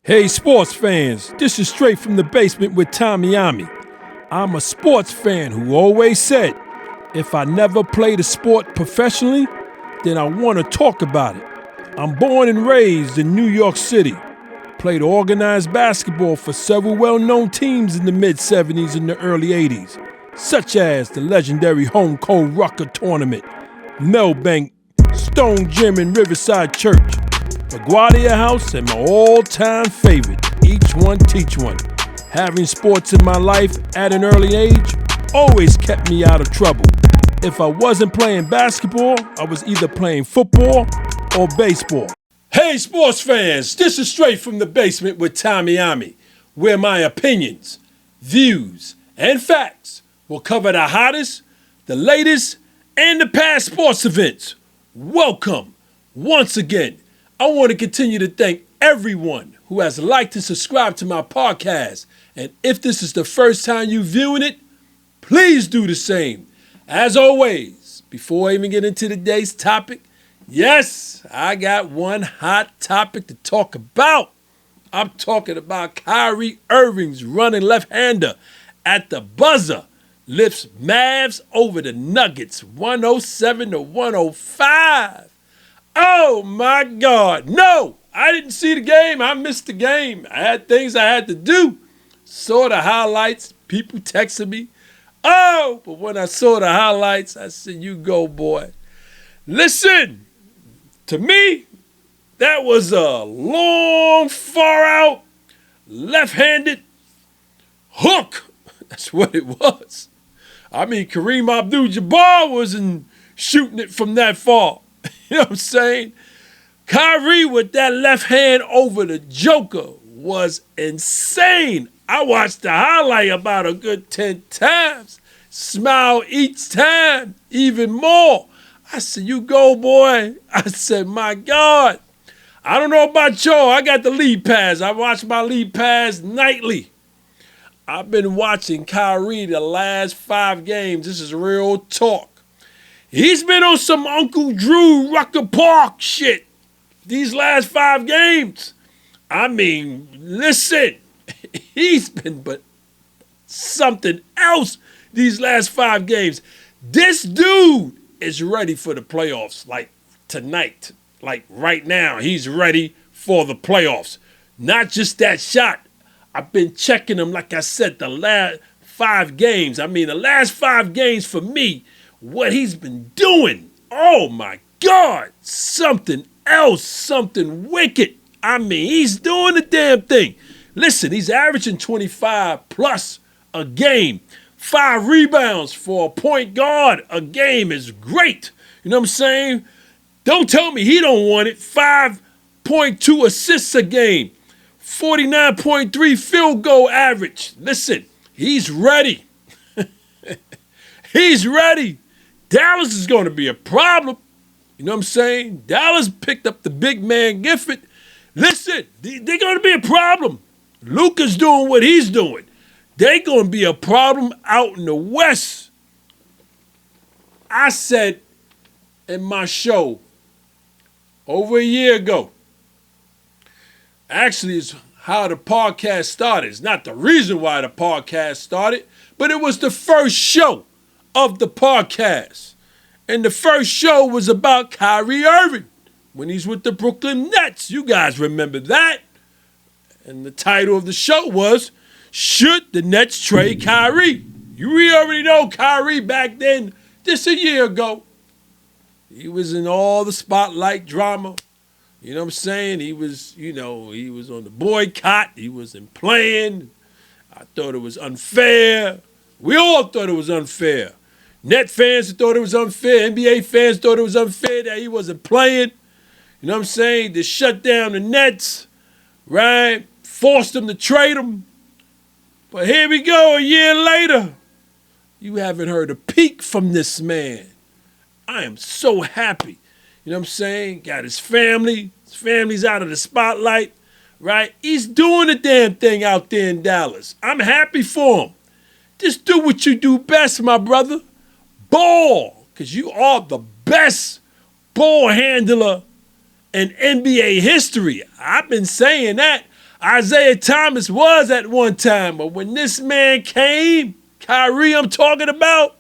Hey sports fans, this is Straight from the Basement with OMMY. I'm a sports fan who always said, if I never played a sport professionally, then I want to talk about it. I'm born and raised in New York City. Played organized basketball for several well-known teams in the mid-'70s and the early '80s, such as the legendary Home Cold Rucker Tournament, Melbank, Stone Gym and Riverside Church, LaGuardia House, and my all-time favorite, Each One Teach One. Having sports in my life at an early age always kept me out of trouble. If I wasn't playing basketball, I was either playing football or baseball. Hey sports fans, this is Straight from the Basement with OMMY, where my opinions, views, and facts will cover the hottest, the latest, and the past sports events. Welcome once again. I want to continue to thank everyone who has liked and subscribed to my podcast. And if this is the first time you're viewing it, please do the same. As always, before I even get into today's topic, yes, I got one hot topic to talk about. I'm talking about Kyrie Irving's running left-hander at the buzzer lifts Mavs over the Nuggets 107-105. Oh my God. No, I didn't see the game. I missed the game. I had things I had to do. Saw the highlights. People texted me. Oh, but when I saw the highlights, I said, you go, boy. Listen, to me, that was a long, far out, left-handed hook. That's what it was. I mean, Kareem Abdul-Jabbar wasn't shooting it from that far. You know what I'm saying? Kyrie with that left hand over the Joker was insane. I watched the highlight about a good 10 times. Smile each time, even more. I said, you go, boy. I said, my God. I don't know about y'all. I got the league pass. I watch my league pass nightly. I've been watching Kyrie the last 5 games. This is real talk. He's been on some Uncle Drew Rucker Park shit these last 5 games. I mean, listen, he's been but something else these last 5 games. This dude is ready for the playoffs, like tonight, like right now. He's ready for the playoffs. Not just that shot. I've been checking him, like I said, the last 5 games. I mean, the last 5 games for me, what he's been doing, oh my God, something else, something wicked. I mean, he's doing the damn thing. Listen, he's averaging 25 plus a game. 5 rebounds for a point guard a game is great. You know what I'm saying? Don't tell me he don't want it. 5.2 assists a game. 49.3 field goal average. Listen, he's ready. He's ready. Dallas is going to be a problem. You know what I'm saying? Dallas picked up the big man Gifford. Listen, they're going to be a problem. Luka's doing what he's doing. They're going to be a problem out in the West. I said in my show over a year ago, actually it's how the podcast started. It's not the reason why the podcast started, but it was the first show of the podcast. And the first show was about Kyrie Irving when he's with the Brooklyn Nets. You guys remember that? And the title of the show was, Should the Nets Trade Kyrie? You already know Kyrie back then, just a year ago. He was in all the spotlight drama. You know what I'm saying? He was on the boycott. He wasn't playing. I thought it was unfair. We all thought it was unfair. Net fans thought it was unfair. NBA fans thought it was unfair that he wasn't playing. You know what I'm saying? They shut down the Nets, right? Forced them to trade him. But here we go, a year later. You haven't heard a peep from this man. I am so happy. You know what I'm saying? Got his family. His family's out of the spotlight, right? He's doing the damn thing out there in Dallas. I'm happy for him. Just do what you do best, my brother. Ball, because you are the best ball handler in NBA history. I've been saying that. Isaiah Thomas was at one time, but when this man came, Kyrie I'm talking about,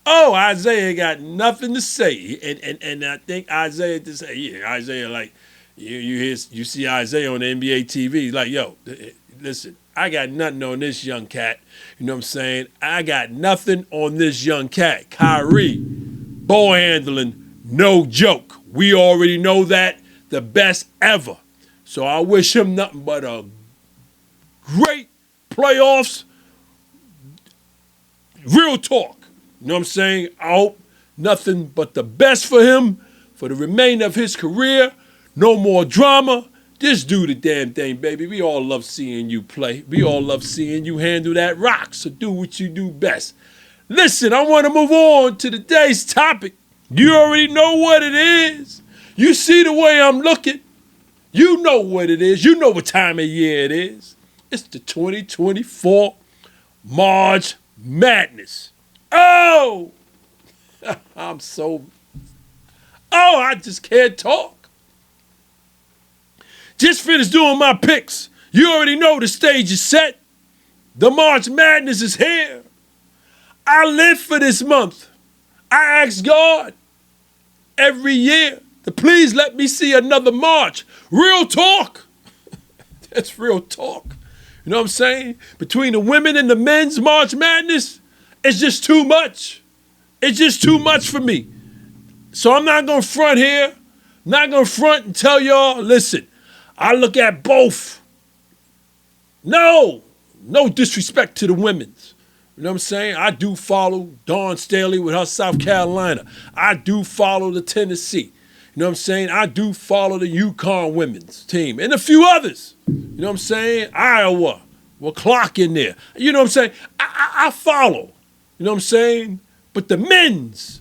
oh, Isaiah got nothing to say. And I think Isaiah to say, yeah, Isaiah, like, you see Isaiah on the NBA TV, he's like, yo, listen, I got nothing on this young cat. You know what I'm saying? I got nothing on this young cat. Kyrie, ball handling, no joke. We already know that, the best ever. So I wish him nothing but a great playoffs. Real talk. You know what I'm saying? I hope nothing but the best for him for the remainder of his career. No more drama. Just do the damn thing, baby. We all love seeing you play. We all love seeing you handle that rock. So do what you do best. Listen, I want to move on to today's topic. You already know what it is. You see the way I'm looking. You know what it is. You know what time of year it is. It's the 2024 March Madness. Oh, I just can't talk. Just finished doing my picks. You already know the stage is set. The March Madness is here. I live for this month. I ask God every year to please let me see another March. Real talk. That's real talk. You know what I'm saying? Between the women and the men's March Madness, it's just too much. It's just too much for me. So I'm not going to front here. I'm not going to front and tell y'all, listen, I look at both. No disrespect to the women's. You know what I'm saying? I do follow Dawn Staley with her South Carolina. I do follow the Tennessee. You know what I'm saying? I do follow the UConn women's team and a few others. You know what I'm saying? Iowa, we'll clock in there. You know what I'm saying? I follow. You know what I'm saying? But the men's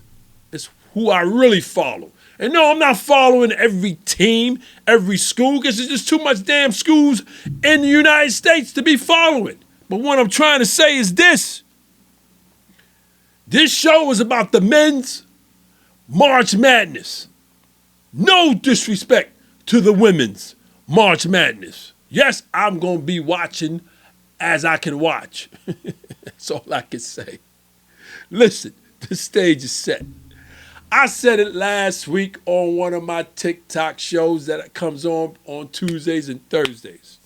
is who I really follow. And no, I'm not following every team, every school, because there's just too much damn schools in the United States to be following. But what I'm trying to say is this. This show is about the men's March Madness. No disrespect to the women's March Madness. Yes, I'm going to be watching as I can watch. That's all I can say. Listen, the stage is set. I said it last week on one of my TikTok shows that comes on Tuesdays and Thursdays.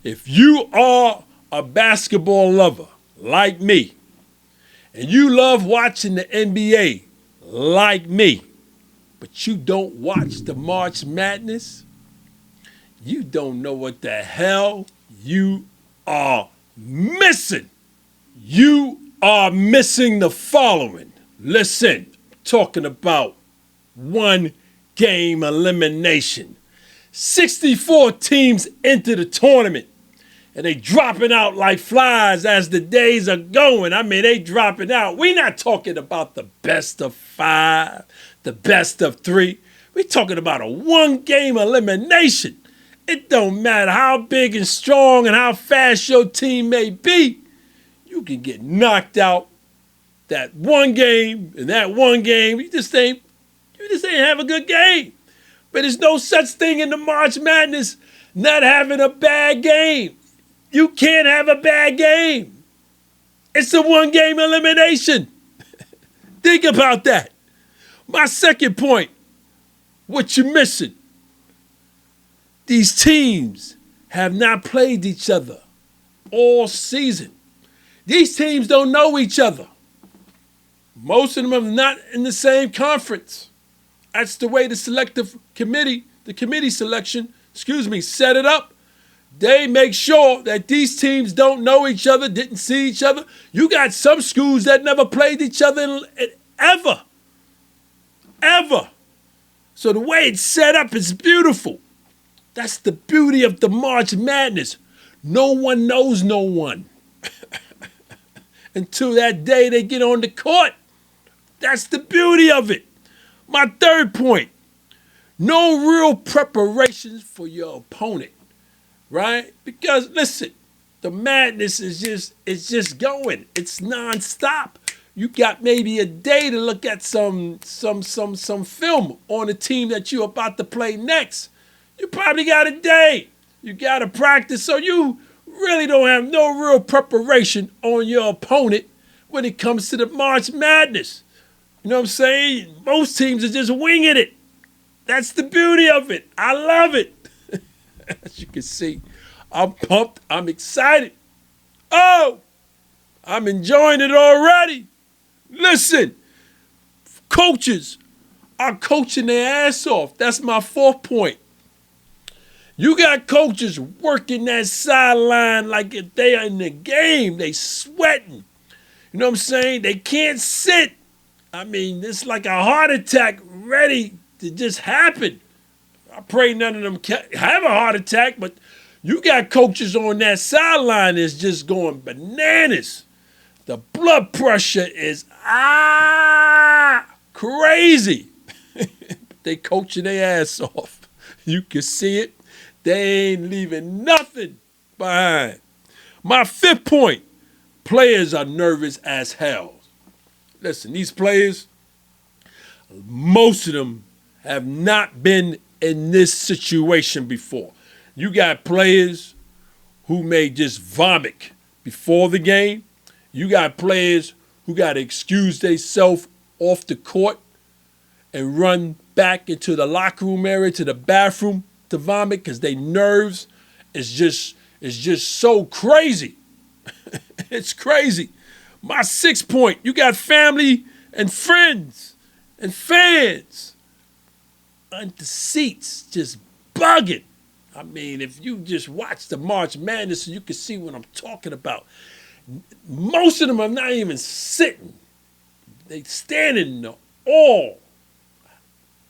If you are a basketball lover like me, and you love watching the NBA like me, but you don't watch the March Madness, you don't know what the hell you are missing. You are missing the following. Listen, talking about one game elimination. 64 teams enter the tournament, and they dropping out like flies as the days are going. I mean, they dropping out. We're not talking about the best of 5, the best of 3. We're talking about a one-game elimination. It don't matter how big and strong and how fast your team may be. You can get knocked out that one game, and that one game, you just ain't have a good game. But there's no such thing in the March Madness not having a bad game. You can't have a bad game. It's a one-game elimination. Think about that. My second point, what you're missing. These teams have not played each other all season. These teams don't know each other. Most of them are not in the same conference. That's the way the selective committee, the committee selection, set it up. They make sure that these teams don't know each other, didn't see each other. You got some schools that never played each other ever. So the way it's set up is beautiful. That's the beauty of the March Madness. No one knows no one. Until that day they get on the court. That's the beauty of it. My third point, no real preparations for your opponent, right? Because listen, the madness is just going. It's nonstop. You got maybe a day to look at some film on the team that you're about to play next. You probably got a day. You got to practice, so you really don't have no real preparation on your opponent when it comes to the March Madness. You know what I'm saying? Most teams are just winging it. That's the beauty of it. I love it. As you can see, I'm pumped. I'm excited. Oh, I'm enjoying it already. Listen, coaches are coaching their ass off. That's my fourth point. You got coaches working that sideline like if they are in the game. They sweating. You know what I'm saying? They can't sit. I mean, it's like a heart attack ready to just happen. I pray none of them have a heart attack, but you got coaches on that sideline that's just going bananas. The blood pressure is crazy. They coaching their ass off. You can see it. They ain't leaving nothing behind. My fifth point, players are nervous as hell. Listen, these players, most of them have not been in this situation before. You got players who may just vomit before the game. You got players who got to excuse themselves off the court and run back into the locker room area, to the bathroom to vomit because their nerves is just so crazy. It's crazy. My sixth point, you got family and friends and fans under the seats just bugging. I mean, if you just watch the March Madness, you can see what I'm talking about. Most of them are not even sitting. They standing in all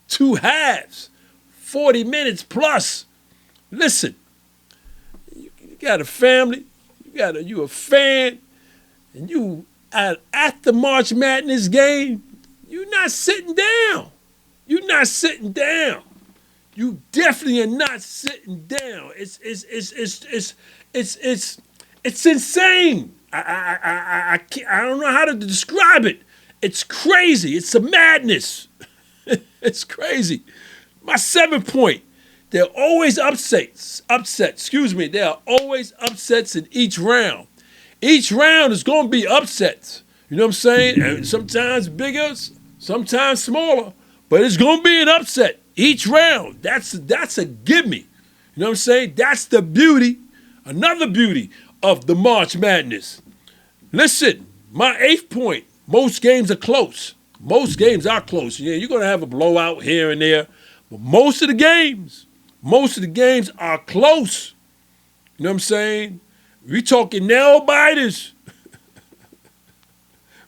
2 halves, 40 minutes plus. Listen, you got a family, you a fan, and you at the March Madness game, you're not sitting down. You're not sitting down. You definitely are not sitting down. It's insane. I don't know how to describe it. It's crazy. It's a madness. It's crazy. My 7th point, there are always upsets. There are always upsets in each round. Each round is going to be upsets. You know what I'm saying? And sometimes bigger, sometimes smaller, but it's going to be an upset each round. That's a gimme. You know what I'm saying? That's the beauty, another beauty of the March Madness. Listen, my 8th point, most games are close. Most games are close. Yeah, you're going to have a blowout here and there, but most of the games are close. You know what I'm saying? We talking nail biters.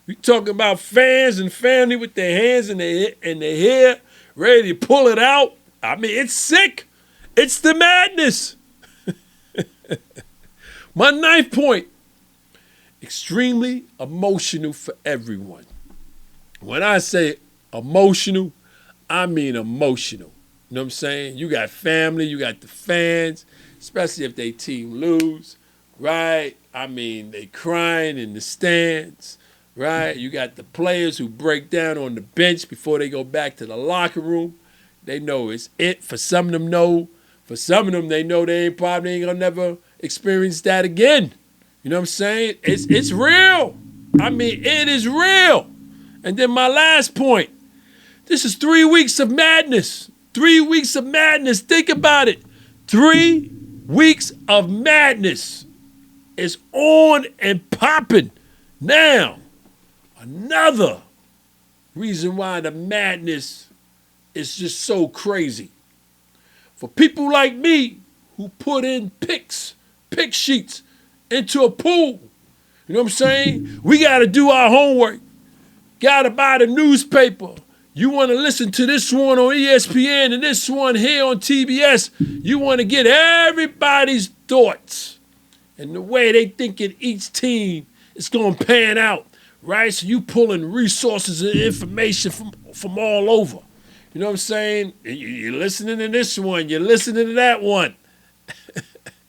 We talking about fans and family with their hands in their hair, ready to pull it out. I mean, it's sick. It's the madness. My 9th point, extremely emotional for everyone. When I say emotional, I mean emotional. You know what I'm saying? You got family, you got the fans, especially if they team lose, right? I mean, they crying in the stands, right? You got the players who break down on the bench before they go back to the locker room. They know it's it. For some of them, no. For some of them, they know they probably ain't gonna never experience that again. You know what I'm saying? It's real. I mean, it is real. And then my last point, this is 3 weeks of madness. 3 weeks of madness. Think about it. 3 weeks of madness is on and popping now. Another reason why the madness is just so crazy. For people like me who put in pick sheets into a pool, you know what I'm saying? We got to do our homework. Got to buy the newspaper. You want to listen to this one on ESPN and this one here on TBS. You want to get everybody's thoughts and the way they think in each team is going to pan out, right? So you pulling resources and information from all over. You know what I'm saying? You're listening to this one. You're listening to that one.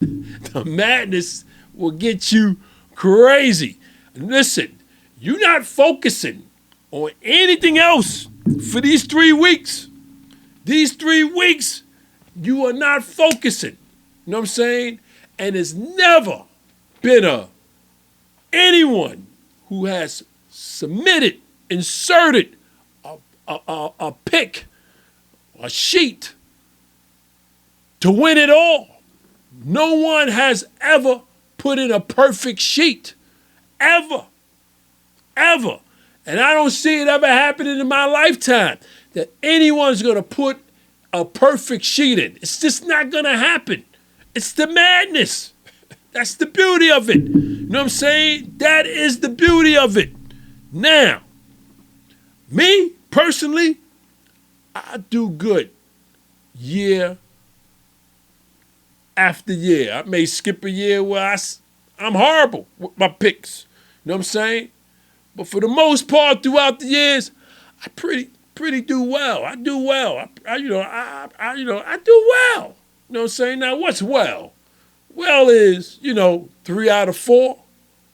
The madness will get you crazy. Listen, you're not focusing on anything else for these 3 weeks. These 3 weeks, you are not focusing, You know what I'm saying? And it's never been anyone who has inserted a pick, a sheet to win it all. No one has ever put in a perfect sheet. Ever. Ever. And I don't see it ever happening in my lifetime that anyone's going to put a perfect sheet in. It's just not going to happen. It's the madness. That's the beauty of it. You know what I'm saying? That is the beauty of it. Now, me, personally, I do good year after year. I may skip a year where I'm horrible with my picks. You know what I'm saying? But for the most part, throughout the years, I pretty do well. I do well. I do well. You know what I'm saying? Now, what's well? Well is, 3 out of 4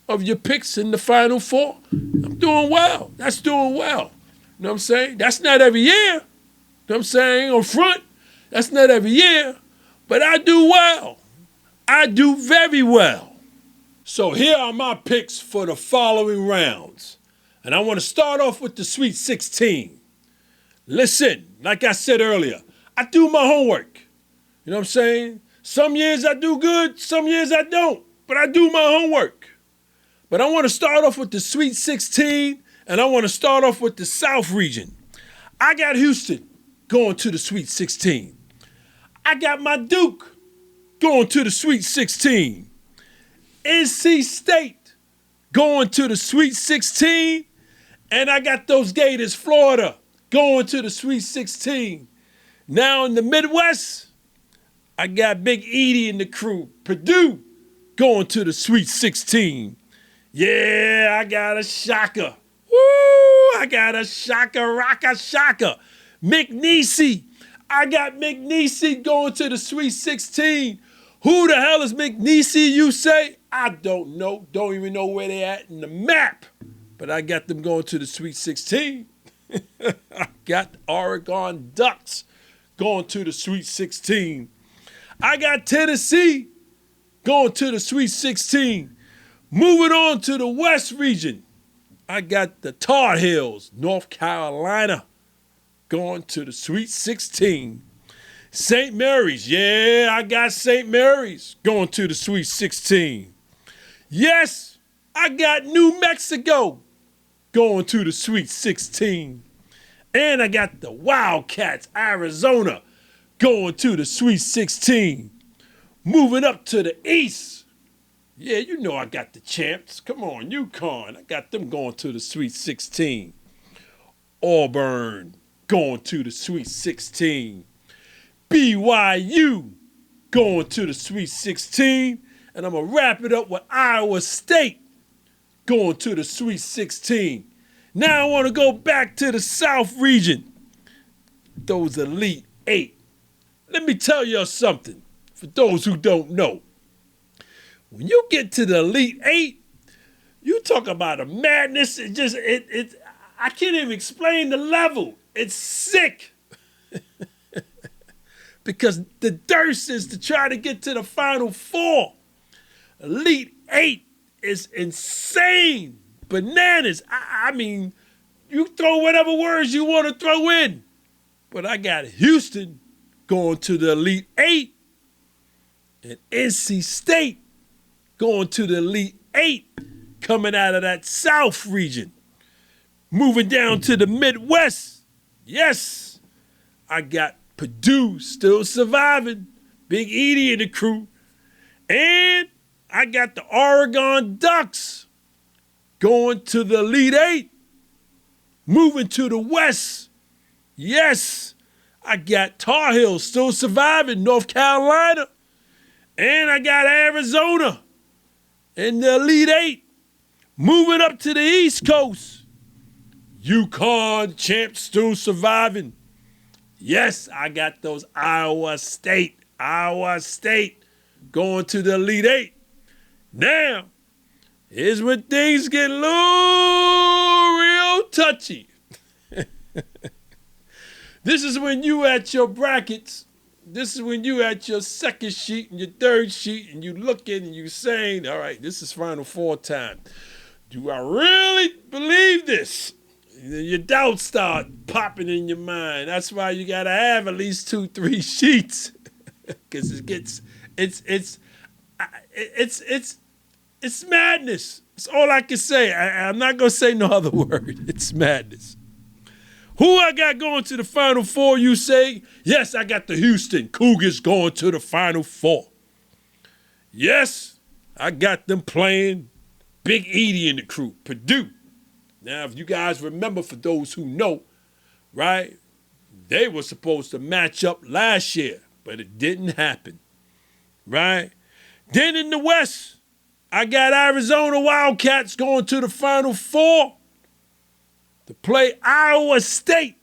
of your picks in the final 4. I'm doing well. That's doing well. You know what I'm saying? That's not every year. You know what I'm saying? On front, that's not every year. But I do well. I do very well. So here are my picks for the following rounds. And I want to start off with the Sweet 16. Listen, like I said earlier, I do my homework. You know what I'm saying? Some years I do good, some years I don't. But I do my homework. But I want to start off with the Sweet 16, and I want to start off with the South region. I got Houston going to the Sweet 16. I got my Duke going to the Sweet 16. NC State going to the Sweet 16. And I got those Gators, Florida, going to the Sweet 16. Now in the Midwest, I got Big Edie and the crew, Purdue, going to the Sweet 16. Yeah, I got a shocker. Woo, I got a shocker, rocker, shocker. McNeese. I got McNeese going to the Sweet 16. Who the hell is McNeese, you say? I don't know. Don't even know where they're at in the map. But I got them going to the Sweet 16. I got the Oregon Ducks going to the Sweet 16. I got Tennessee going to the Sweet 16. Moving on to the West region, I got the Tar Heels, North Carolina, going to the Sweet 16. St. Mary's, yeah, I got St. Mary's going to the Sweet 16. Yes, I got New Mexico going to the Sweet 16. And I got the Wildcats, Arizona, going to the Sweet 16. Moving up to the East, yeah, you know I got the champs. Come on, UConn. I got them going to the Sweet 16. Auburn going to the Sweet 16. BYU going to the Sweet 16. And I'm going to wrap it up with Iowa State going to the Sweet 16. Now I want to go back to the South region. Those Elite 8. Let me tell you something for those who don't know. When you get to the Elite 8, you talk about a madness. I can't even explain the level. It's sick. Because the thirst is to try to get to the Final 4. Elite 8 is insane. Bananas. I mean, you throw whatever words you want to throw in. But I got Houston going to the Elite 8. And NC State going to the Elite 8, coming out of that South region. Moving down to the Midwest. Yes, I got Purdue still surviving. Big Edie and the crew. And I got the Oregon Ducks going to the Elite 8. Moving to the West. Yes, I got Tar Heels still surviving, North Carolina. And I got Arizona in the Elite 8. Moving up to the East Coast. UConn champs still surviving. Yes, I got those Iowa State going to the Elite 8. Now, here's when things get a little real touchy. This is when you at your brackets This is when you at your second sheet and your third sheet and you looking and you saying, all right, this is Final Four time. Do I really believe this? Your doubts start popping in your mind. That's why you gotta have at least 2-3 sheets, because it's madness. That's all I can say. I'm not gonna say no other word. It's madness. Who I got going to the Final Four, you say? Yes, I got the Houston Cougars going to the Final Four. Yes, I got them playing Big Edie and the crew, Purdue. Now, if you guys remember, for those who know, right, they were supposed to match up last year, but it didn't happen, right? Then in the West, I got Arizona Wildcats going to the Final Four to play Iowa State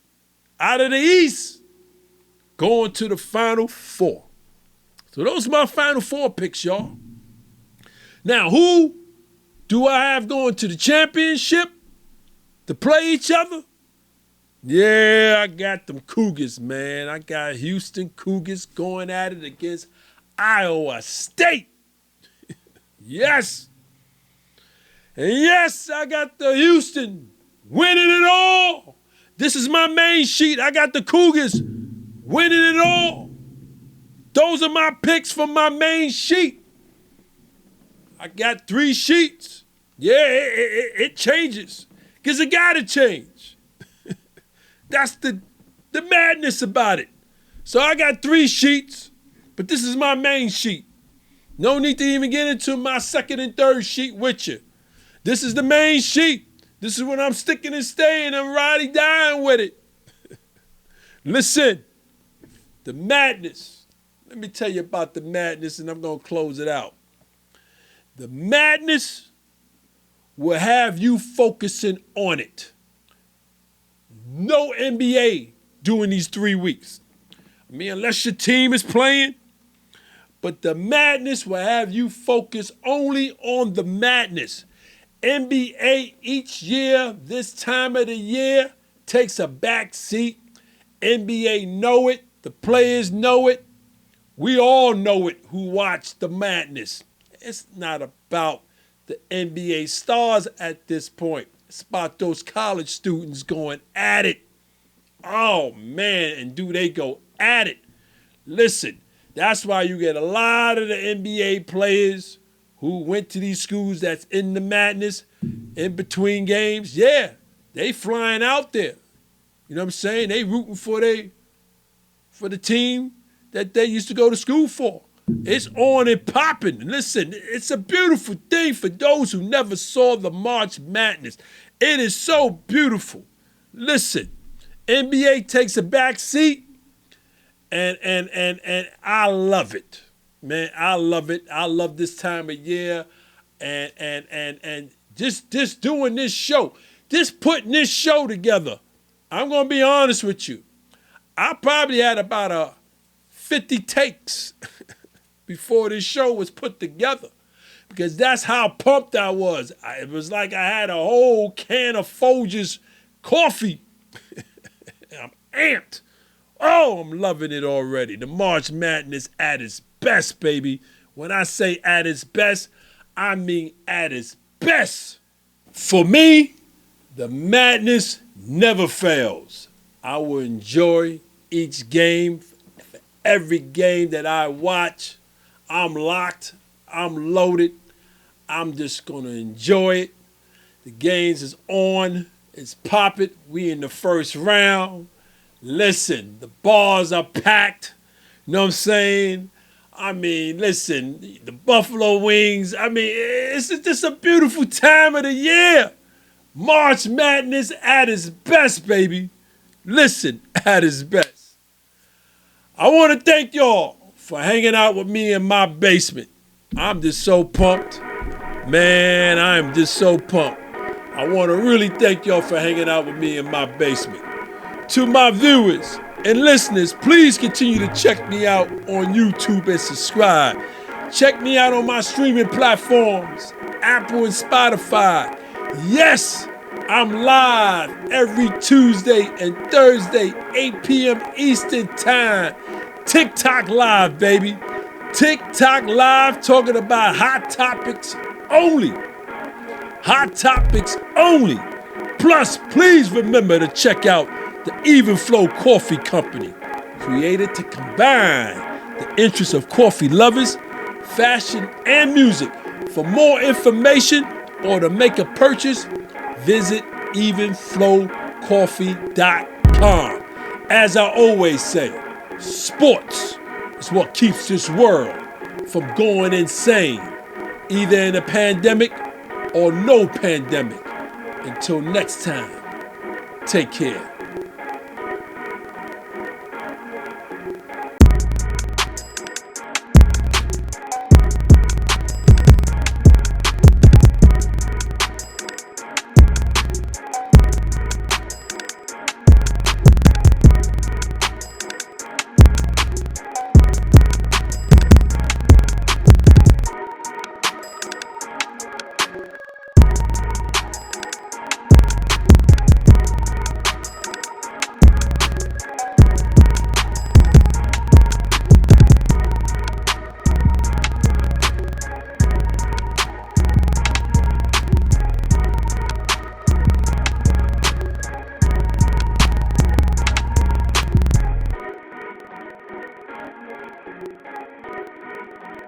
out of the East, going to the Final Four. So those are my Final Four picks, y'all. Now, who do I have going to the championship to play each other? Yeah, I got them Cougars, man. I got Houston Cougars going at it against Iowa State. Yes. And yes, I got the Houston winning it all. This is my main sheet. I got the Cougars winning it all. Those are my picks from my main sheet. I got 3 sheets. Yeah, it changes, because it got to change. That's the madness about it. So I got 3 sheets, but this is my main sheet. No need to even get into my second and third sheet with you. This is the main sheet. This is when I'm sticking and staying. I'm riding dying with it. Listen, the madness. Let me tell you about the madness, and I'm going to close it out. The madness will have you focusing on it. No NBA during these 3 weeks. I mean, unless your team is playing. But the madness will have you focus only on the madness. NBA each year, this time of the year, takes a back seat. NBA know it. The players know it. We all know it who watch the madness. It's not about the NBA stars at this point. It's about those college students going at it. Oh, man, and do they go at it. Listen, that's why you get a lot of the NBA players who went to these schools that's in the madness in between games. Yeah, they flying out there. You know what I'm saying? They rooting for the team that they used to go to school for. It's on and popping. Listen, it's a beautiful thing for those who never saw the March Madness. It is so beautiful. Listen, NBA takes a back seat, and I love it. Man, I love it. I love this time of year, and just doing this show, just putting this show together. I'm gonna be honest with you. I probably had about 50 takes before this show was put together, because that's how pumped I was. It was like I had a whole can of Folgers coffee. I'm amped. Oh, I'm loving it already. The March Madness at its best, baby. When I say at its best, I mean at its best. For me, the madness never fails. I will enjoy each game. For every game that I watch, I'm locked. I'm loaded. I'm just going to enjoy it. The games is on. It's popping. We in the first round. Listen, the bars are packed. You know what I'm saying? I mean, listen, the Buffalo Wings. I mean, it's just a beautiful time of the year. March Madness at its best, baby. Listen, at its best. I want to thank y'all for hanging out with me in my basement. I'm just so pumped. Man, I am just so pumped. I want to really thank y'all for hanging out with me in my basement. To my viewers and listeners, please continue to check me out on YouTube and subscribe. Check me out on my streaming platforms, Apple and Spotify. Yes, I'm live every Tuesday and Thursday, 8 p.m. Eastern Time. TikTok Live, baby. TikTok Live talking about hot topics only. Hot topics only. Plus, please remember to check out the Even Flow Coffee Company, created to combine the interests of coffee lovers, fashion, and music. For more information or to make a purchase, visit evenflowcoffee.com. As I always say, sports is what keeps this world from going insane, either in a pandemic or no pandemic. Until next time, take care.